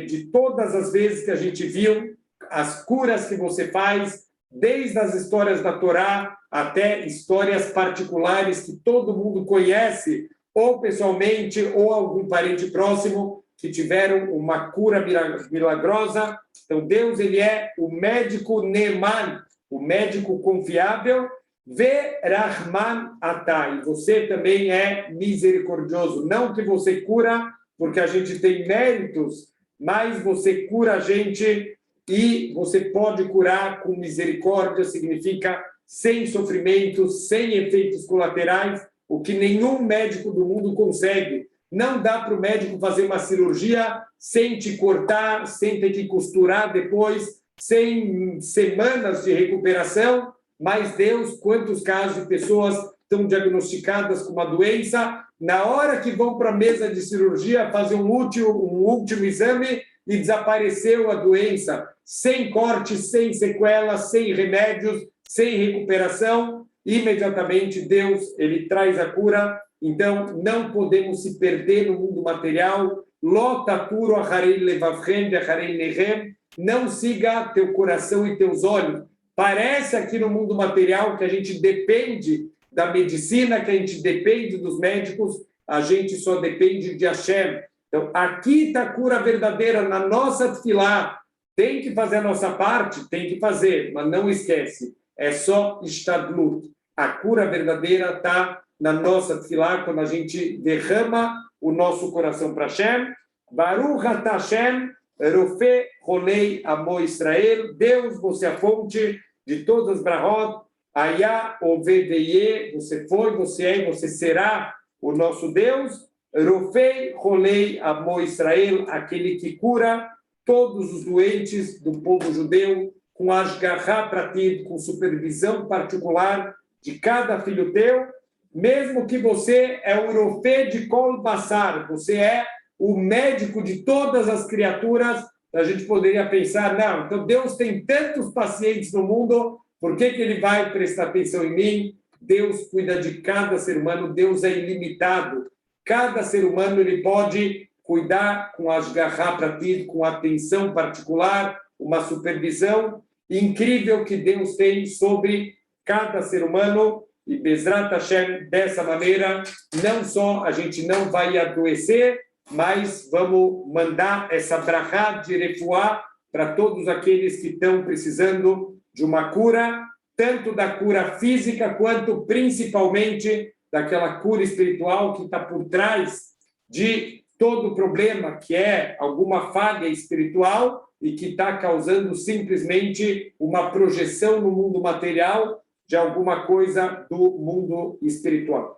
de todas as vezes que a gente viu, as curas que você faz, desde as histórias da Torá até histórias particulares que todo mundo conhece, ou pessoalmente, ou algum parente próximo, que tiveram uma cura milagrosa. Então, Deus, ele é o médico Neeman, o médico confiável, Verachman Atá, e você também é misericordioso. Não que você cura, porque a gente tem méritos, mas você cura a gente e você pode curar com misericórdia, significa sem sofrimentos, sem efeitos colaterais, o que nenhum médico do mundo consegue. Não dá para o médico fazer uma cirurgia sem te cortar, sem ter que costurar depois, sem semanas de recuperação. Mas Deus, quantos casos de pessoas estão diagnosticadas com uma doença, na hora que vão para a mesa de cirurgia fazer um último exame e desapareceu a doença, sem corte, sem sequelas, sem remédios, sem recuperação, imediatamente Deus ele traz a cura. Então, não podemos se perder no mundo material. Lotaturo acharei levavchem acharei nechem. Não siga teu coração e teus olhos. Parece aqui no mundo material que a gente depende da medicina, que a gente depende dos médicos, a gente só depende de Hashem. Então, aqui está a cura verdadeira, na nossa tefilá. Tem que fazer a nossa parte? Tem que fazer, mas não esquece, é só Ishtadlut. A cura verdadeira está na nossa tefilá, quando a gente derrama o nosso coração para Hashem. Baruch atah Hashem, Rofé Rolei Amo Israel. Deus, você é a fonte de todas as brahot. Ayá Ovedeye, você foi, você é e você será o nosso Deus. Rofei Rolei Amo Israel, aquele que cura todos os doentes do povo judeu, com ashgaha pratit, com supervisão particular de cada filho teu, mesmo que você é o rofé de kol basar, você é o médico de todas as criaturas. A gente poderia pensar, não, então Deus tem tantos pacientes no mundo, por que ele vai prestar atenção em mim? Deus cuida de cada ser humano, Deus é ilimitado. Cada ser humano ele pode cuidar com ashgaha pratit, com atenção particular, uma supervisão incrível que Deus tem sobre cada ser humano. E Bezrat Hashem, dessa maneira, não só a gente não vai adoecer, mas vamos mandar essa brachá de refuá para todos aqueles que estão precisando de uma cura, tanto da cura física, quanto principalmente daquela cura espiritual que está por trás de todo o problema, que é alguma falha espiritual e que está causando simplesmente uma projeção no mundo material de alguma coisa do mundo espiritual.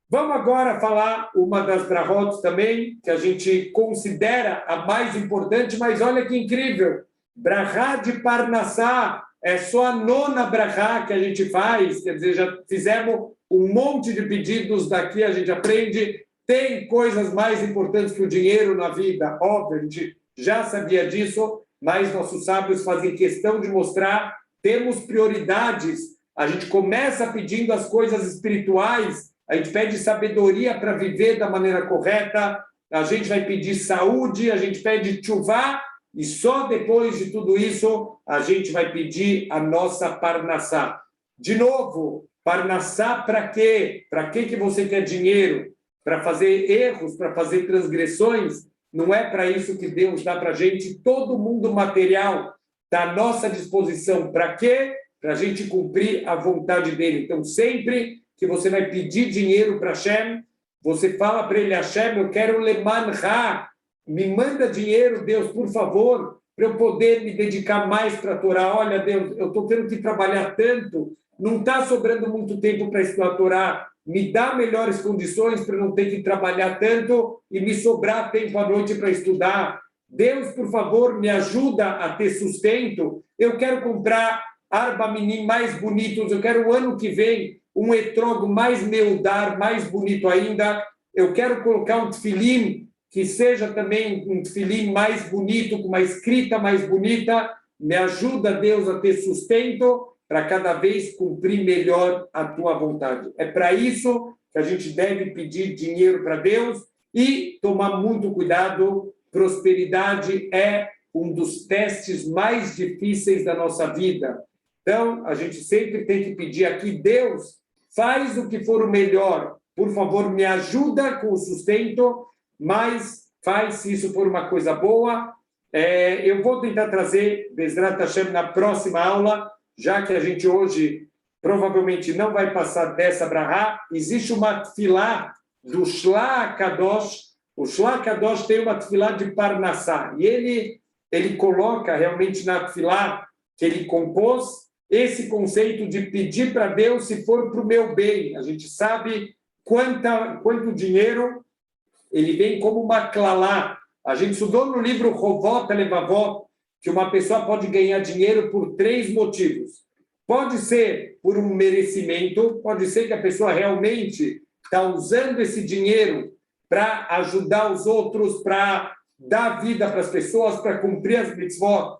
Vamos agora falar uma das brahot também, que a gente considera a mais importante, mas olha que incrível, brahá de Parnassá, é só a nona brahá que a gente faz, quer dizer, já fizemos um monte de pedidos, daqui a gente aprende, tem coisas mais importantes que o dinheiro na vida, óbvio, a gente já sabia disso, mas nossos sábios fazem questão de mostrar, temos prioridades, a gente começa pedindo as coisas espirituais, a gente pede sabedoria para viver da maneira correta, a gente vai pedir saúde, a gente pede tchuvá, e só depois de tudo isso a gente vai pedir a nossa parnassá. De novo, parnassá para quê? Para que você quer dinheiro? Para fazer erros, para fazer transgressões? Não é para isso que Deus dá para a gente. Todo mundo material está à nossa disposição. Para quê? Para a gente cumprir a vontade dele. Então, sempre que você vai pedir dinheiro para Hashem, você fala para ele, Hashem, eu quero leman ha, me manda dinheiro, Deus, por favor, para eu poder me dedicar mais para a Torá. Olha, Deus, eu estou tendo que trabalhar tanto, não está sobrando muito tempo para estudar a Torá, me dá melhores condições para não ter que trabalhar tanto e me sobrar tempo à noite para estudar. Deus, por favor, me ajuda a ter sustento. Eu quero comprar arba minim mais bonitos, eu quero o ano que vem um etrogo mais meudar, mais bonito ainda. Eu quero colocar um tefilim que seja também um tefilim mais bonito, com uma escrita mais bonita. Me ajuda, Deus, a ter sustento para cada vez cumprir melhor a tua vontade. É para isso que a gente deve pedir dinheiro para Deus e tomar muito cuidado. Prosperidade é um dos testes mais difíceis da nossa vida. Então, a gente sempre tem que pedir aqui, Deus, faz o que for o melhor. Por favor, me ajuda com o sustento, mas faz se isso for uma coisa boa. Eu vou tentar trazer Bezrat Hashem na próxima aula, já que a gente hoje provavelmente não vai passar dessa brahá. Existe uma tefilá do Shla Kadosh. O Shla Kadosh tem uma tefilá de Parnassá. E ele coloca realmente na tefilá que ele compôs esse conceito de pedir para Deus se for para o meu bem. A gente sabe quanto dinheiro ele vem como uma clalá. A gente estudou no livro Rovot Levavot que uma pessoa pode ganhar dinheiro por 3 motivos. Pode ser por um merecimento, pode ser que a pessoa realmente está usando esse dinheiro para ajudar os outros, para dar vida para as pessoas, para cumprir as mitzvot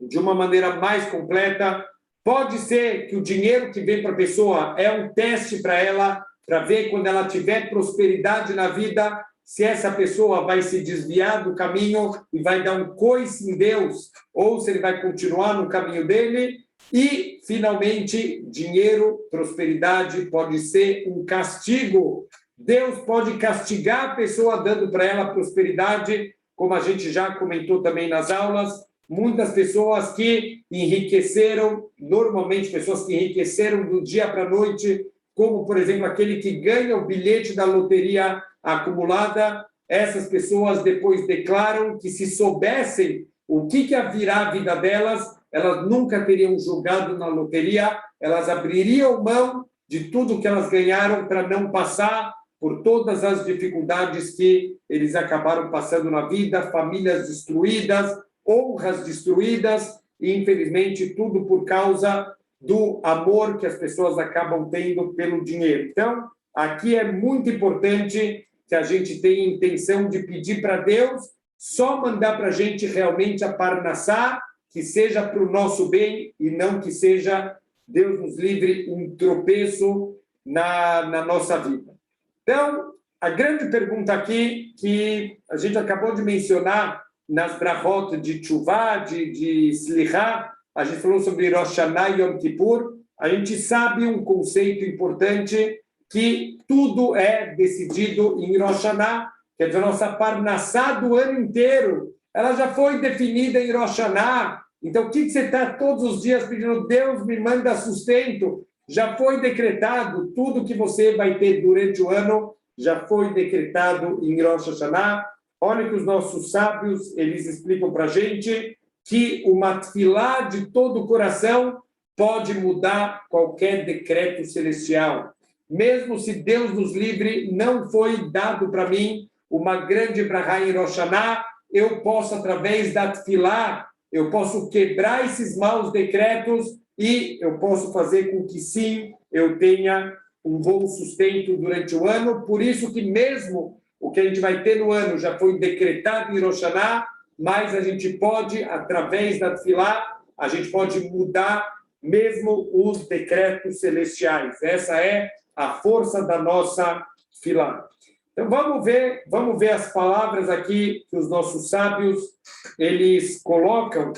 de uma maneira mais completa. Pode ser que o dinheiro que vem para a pessoa é um teste para ela, para ver quando ela tiver prosperidade na vida, se essa pessoa vai se desviar do caminho e vai dar um coice em Deus, ou se ele vai continuar no caminho dele. E, finalmente, dinheiro, prosperidade pode ser um castigo. Deus pode castigar a pessoa dando para ela prosperidade, como a gente já comentou também nas aulas. Muitas pessoas que enriqueceram, normalmente pessoas que enriqueceram do dia para a noite, como, por exemplo, aquele que ganha o bilhete da loteria acumulada, essas pessoas depois declaram que se soubessem o que virá a vida delas, elas nunca teriam jogado na loteria, elas abririam mão de tudo que elas ganharam para não passar por todas as dificuldades que eles acabaram passando na vida, famílias destruídas, honras destruídas, e infelizmente tudo por causa do amor que as pessoas acabam tendo pelo dinheiro. Então, aqui é muito importante que a gente tenha intenção de pedir para Deus só mandar para a gente realmente a parnassá, que seja para o nosso bem e não que seja, Deus nos livre, um tropeço na nossa vida. Então, a grande pergunta aqui, que a gente acabou de mencionar nas brachot de Tshuvá, de Slichá, a gente falou sobre Rosh Hashanah e Yom Kippur, a gente sabe um conceito importante, que tudo é decidido em Rosh Hashanah, quer dizer, a nossa parnassá do ano inteiro, ela já foi definida em Rosh Hashanah. Então, o que você está todos os dias pedindo? Deus me manda sustento. Já foi decretado, tudo que você vai ter durante o ano já foi decretado em Rosh Hashanah. Olha que os nossos sábios, eles explicam para a gente que uma tefilá de todo o coração pode mudar qualquer decreto celestial. Mesmo se Deus nos livre, não foi dado para mim uma grande brachá em Rosh Hashanah, eu posso, através da tefilá, eu posso quebrar esses maus decretos e eu posso fazer com que, sim, eu tenha um bom sustento durante o ano. Por isso que mesmo o que a gente vai ter no ano já foi decretado em Rosh Hashanah, mas a gente pode, através da tefilá, a gente pode mudar mesmo os decretos celestiais. Essa é a força da nossa tefilá. Então, vamos ver as palavras aqui que os nossos sábios, eles colocam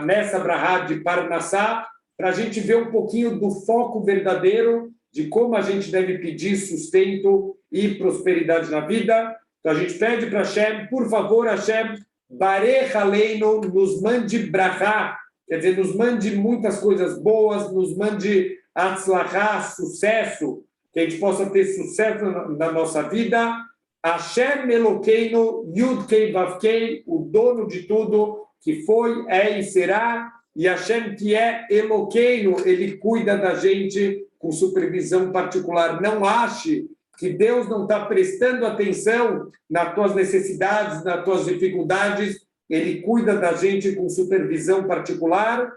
nessa brahá de Parnassá, para a gente ver um pouquinho do foco verdadeiro de como a gente deve pedir sustento e prosperidade na vida. Então, a gente pede para Hashem, por favor, Hashem, Barech Aleinu, nos mande brahá, quer dizer, nos mande muitas coisas boas, nos mande atzlachá, sucesso, que a gente possa ter sucesso na nossa vida. Hashem Elokeinu, Yud Kei Vav Kei, o dono de tudo, que foi, é e será, e Hashem que é Elokeinu, ele cuida da gente com supervisão particular. Não ache que Deus não está prestando atenção nas tuas necessidades, nas tuas dificuldades, ele cuida da gente com supervisão particular.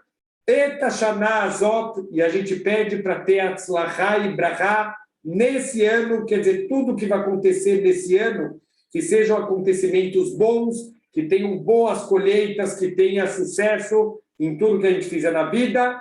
Eta Shana Azot, e a gente pede para ter Atzlachá e Brachá nesse ano, quer dizer, tudo que vai acontecer nesse ano, que sejam acontecimentos bons, que tenham boas colheitas, que tenha sucesso em tudo que a gente fizer na vida.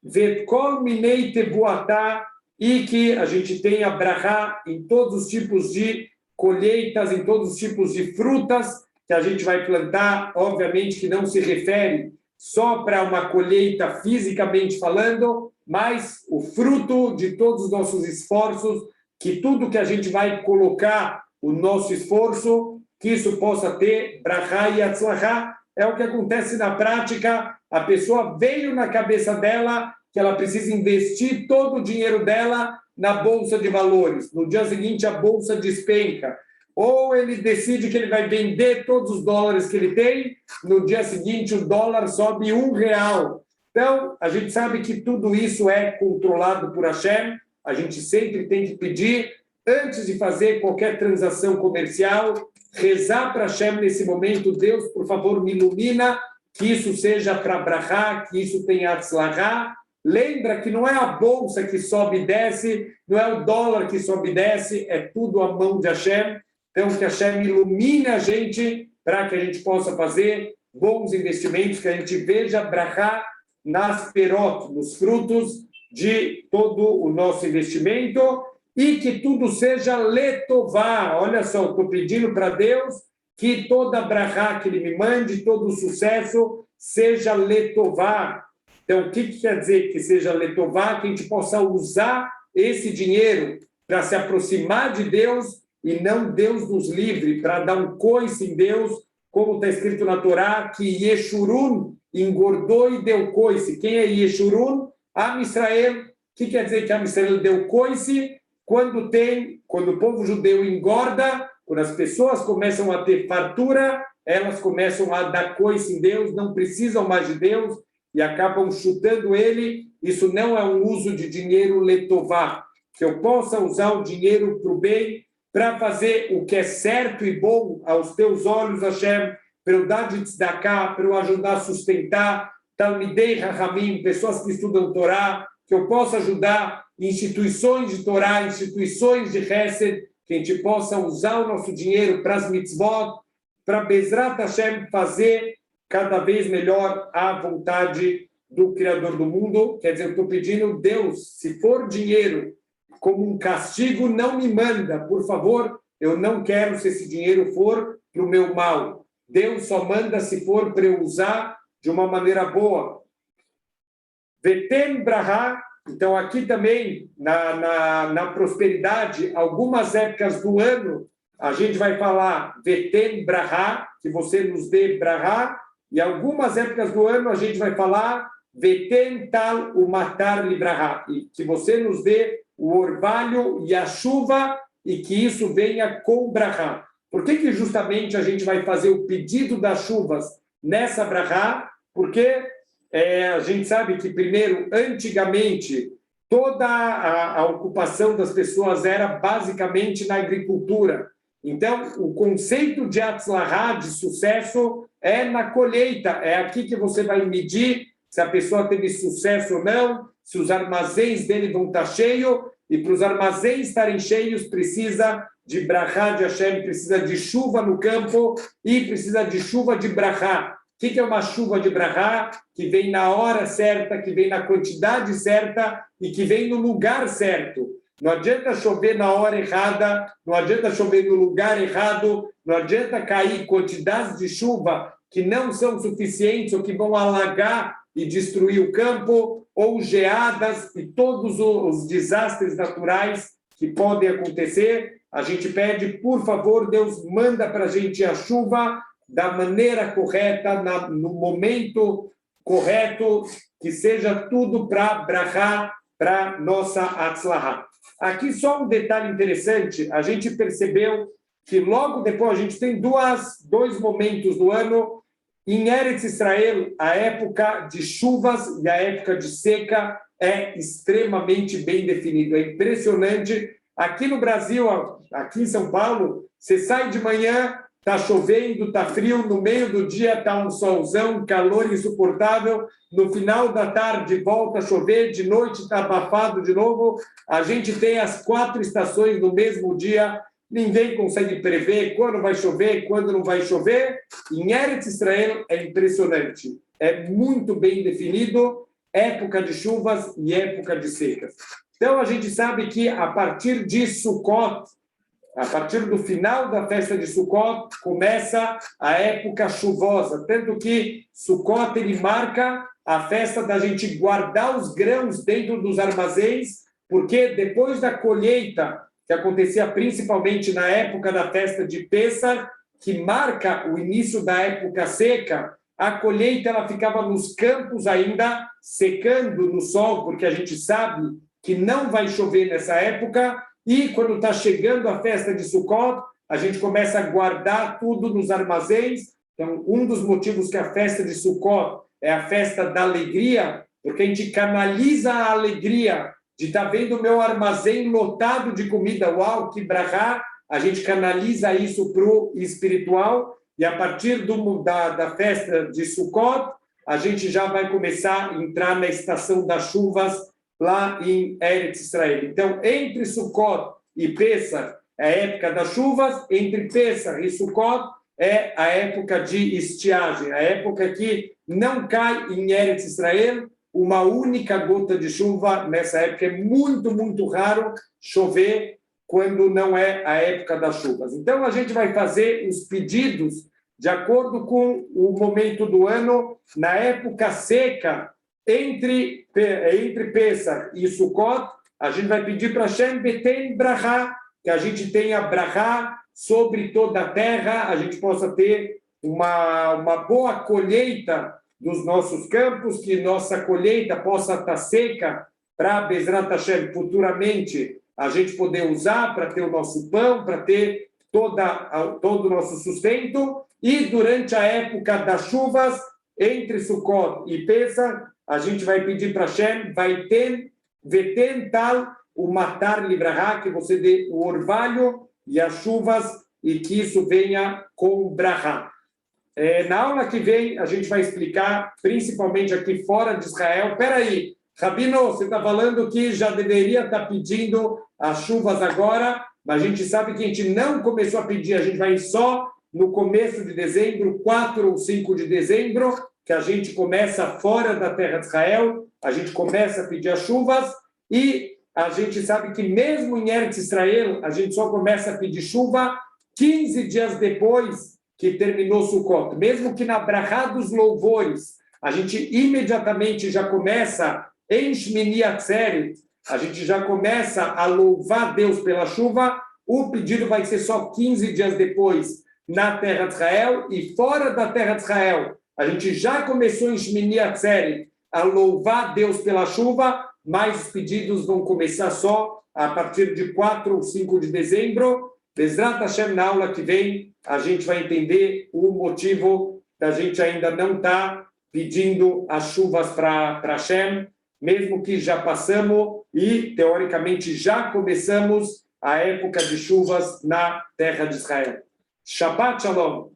Vetkol Minei Tebuatá, e que a gente tenha brachá em todos os tipos de colheitas, em todos os tipos de frutas que a gente vai plantar, obviamente que não se refere só para uma colheita fisicamente falando, mas o fruto de todos os nossos esforços, que tudo que a gente vai colocar o nosso esforço, que isso possa ter brachá e atzlachá. É o que acontece na prática, a pessoa veio na cabeça dela que ela precisa investir todo o dinheiro dela na bolsa de valores. No dia seguinte, a bolsa despenca. Ou ele decide que ele vai vender todos os dólares que ele tem, no dia seguinte o dólar sobe R$1. Então, a gente sabe que tudo isso é controlado por Hashem, a gente sempre tem que pedir antes de fazer qualquer transação comercial, rezar para Hashem nesse momento, Deus, por favor, me ilumina, que isso seja para brachá, que isso tenha atzlahá. Lembra que não é a bolsa que sobe e desce, não é o dólar que sobe e desce, é tudo a mão de Hashem. Então, que Hashem ilumine a gente para que a gente possa fazer bons investimentos, que a gente veja brachá nas perot, nos frutos de todo o nosso investimento, e que tudo seja letová. Olha só, estou pedindo para Deus que toda brachá que Ele me mande, todo o sucesso, seja letová. Então, o que quer dizer que seja letová? Que a gente possa usar esse dinheiro para se aproximar de Deus e não Deus nos livre, para dar um coice em Deus, como está escrito na Torá, que Yeshurun engordou e deu coice. Quem é Yeshurun? Am Israel. O que quer dizer que Am Israel deu coice? Quando o povo judeu engorda, quando as pessoas começam a ter fartura, elas começam a dar coice em Deus, não precisam mais de Deus e acabam chutando ele. Isso não é um uso de dinheiro letová, que eu possa usar o dinheiro para o bem, para fazer o que é certo e bom aos teus olhos, Hashem, para eu dar de tzedakah, para eu ajudar a sustentar Talmidei Rahamim, pessoas que estudam Torá, que eu possa ajudar instituições de Torá, instituições de Hesed, que a gente possa usar o nosso dinheiro para as mitzvot, para Bezrat Hashem fazer cada vez melhor a vontade do Criador do mundo. Quer dizer, eu estou pedindo, Deus, se for dinheiro como um castigo, não me manda, por favor, eu não quero se esse dinheiro for para o meu mal. Deus só manda se for para eu usar de uma maneira boa. Vetem brahá. Então, aqui também, na prosperidade, algumas épocas do ano, a gente vai falar Vetem brahá, que você nos dê brahá, e algumas épocas do ano a gente vai falar Vetem tal o matar librahá, e que você nos dê o orvalho e a chuva, e que isso venha com brahá. Por que justamente a gente vai fazer o pedido das chuvas nessa brahá? Porque a gente sabe que, primeiro, antigamente, toda a ocupação das pessoas era basicamente na agricultura. Então, o conceito de atzlahá, de sucesso, é na colheita. É aqui que você vai medir se a pessoa teve sucesso ou não, se os armazéns dele vão estar cheios, e para os armazéns estarem cheios, precisa de brachá de Hashem, precisa de chuva no campo e precisa de chuva de brachá. O que é uma chuva de brahá? Que vem na hora certa, que vem na quantidade certa e que vem no lugar certo. Não adianta chover na hora errada, não adianta chover no lugar errado, não adianta cair quantidades de chuva que não são suficientes ou que vão alagar e destruir o campo, ou geadas e todos os desastres naturais que podem acontecer. A gente pede, por favor, Deus, manda para a gente a chuva da maneira correta, no momento correto, que seja tudo para brachá, para nossa atzlahá. Aqui só um detalhe interessante, a gente percebeu que logo depois a gente tem dois momentos do ano. Em Eretz Israel, a época de chuvas e a época de seca é extremamente bem definido, é impressionante. Aqui no Brasil, aqui em São Paulo, você sai de manhã, está chovendo, está frio, no meio do dia está um solzão, calor insuportável, no final da tarde volta a chover, de noite está abafado de novo. A gente tem as 4 estações no mesmo dia, ninguém consegue prever quando vai chover, quando não vai chover. Em Eretz Israel é impressionante, é muito bem definido, época de chuvas e época de secas. Então a gente sabe que a partir de Sukkot, a partir do final da festa de Sukkot, começa a época chuvosa. Tanto que Sukkot ele marca a festa da gente guardar os grãos dentro dos armazéns, porque depois da colheita, que acontecia principalmente na época da festa de Pêssar, que marca o início da época seca, a colheita ela ficava nos campos ainda, secando no sol, porque a gente sabe que não vai chover nessa época. E quando está chegando a festa de Sukkot, a gente começa a guardar tudo nos armazéns. Então, um dos motivos que a festa de Sukkot é a festa da alegria, porque a gente canaliza a alegria de estar vendo o meu armazém lotado de comida. Uau, que brahá! A gente canaliza isso para o espiritual e a partir da festa de Sukkot, a gente já vai começar a entrar na estação das chuvas lá em Eretz Israel. Então, entre Sukkot e Pessah é a época das chuvas, entre Pessah e Sukkot é a época de estiagem, a época que não cai em Eretz Israel uma única gota de chuva. Nessa época é muito, muito raro chover quando não é a época das chuvas. Então, a gente vai fazer os pedidos de acordo com o momento do ano, na época seca, entre Pessah e Sukkot, a gente vai pedir para Hashem Beten Brahá, que a gente tenha Brahá sobre toda a terra, a gente possa ter uma boa colheita dos nossos campos, que nossa colheita possa estar seca para Bezrat Hashem futuramente a gente poder usar para ter o nosso pão, para ter todo o nosso sustento. E durante a época das chuvas, entre Sukkot e Pessah, a gente vai pedir para Hashem, vai ter vetental o matar livrará, que você dê o orvalho e as chuvas e que isso venha com brahá. Na aula que vem, a gente vai explicar, principalmente aqui fora de Israel. Espera aí, Rabino, você está falando que já deveria estar pedindo as chuvas agora, mas a gente sabe que a gente não começou a pedir, a gente vai só no começo de dezembro, 4 ou 5 de dezembro, que a gente começa fora da terra de Israel, a gente começa a pedir as chuvas, e a gente sabe que mesmo em Eretz Israel, a gente só começa a pedir chuva 15 dias depois que terminou Sukkot. Mesmo que na Brahá dos louvores, a gente imediatamente já começa em Shmini Atzeret, a gente já começa a louvar Deus pela chuva, o pedido vai ser só 15 dias depois na terra de Israel, e fora da terra de Israel, a gente já começou em Shmini Atzeret a louvar Deus pela chuva, mas os pedidos vão começar só a partir de 4 ou 5 de dezembro. Bezrat Hashem, na aula que vem, a gente vai entender o motivo da gente ainda não estar pedindo as chuvas para Hashem, mesmo que já passamos e, teoricamente, já começamos a época de chuvas na terra de Israel. Shabbat Shalom.